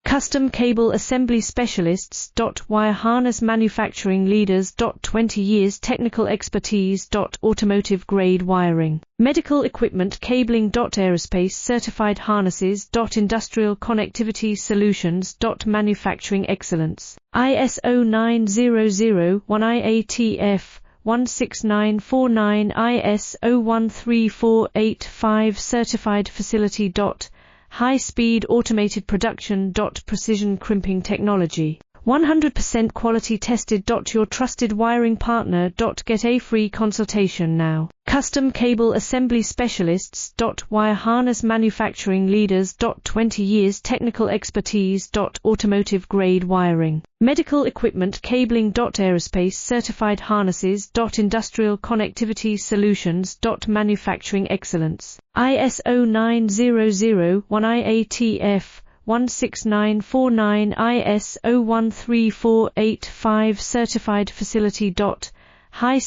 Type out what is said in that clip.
Custom cable assembly specialists. Wire harness manufacturing leaders. 20 years technical expertise. Automotive grade wiring. Medical equipment cabling. Aerospace certified harnesses. Industrial connectivity solutions. Manufacturing excellence. ISO 9001 IATF 16949 ISO 13485 certified facility. High-speed automated production. Precision crimping technology. 100% quality tested. Your trusted wiring partner. Get a free consultation now. Custom cable assembly specialists. Wire harness manufacturing leaders. 20 years technical expertise. Automotive grade wiring. Medical equipment cabling. Aerospace certified harnesses. Industrial connectivity solutions. Manufacturing excellence. ISO 9001 IATF 16949 ISO 13485 certified facility. High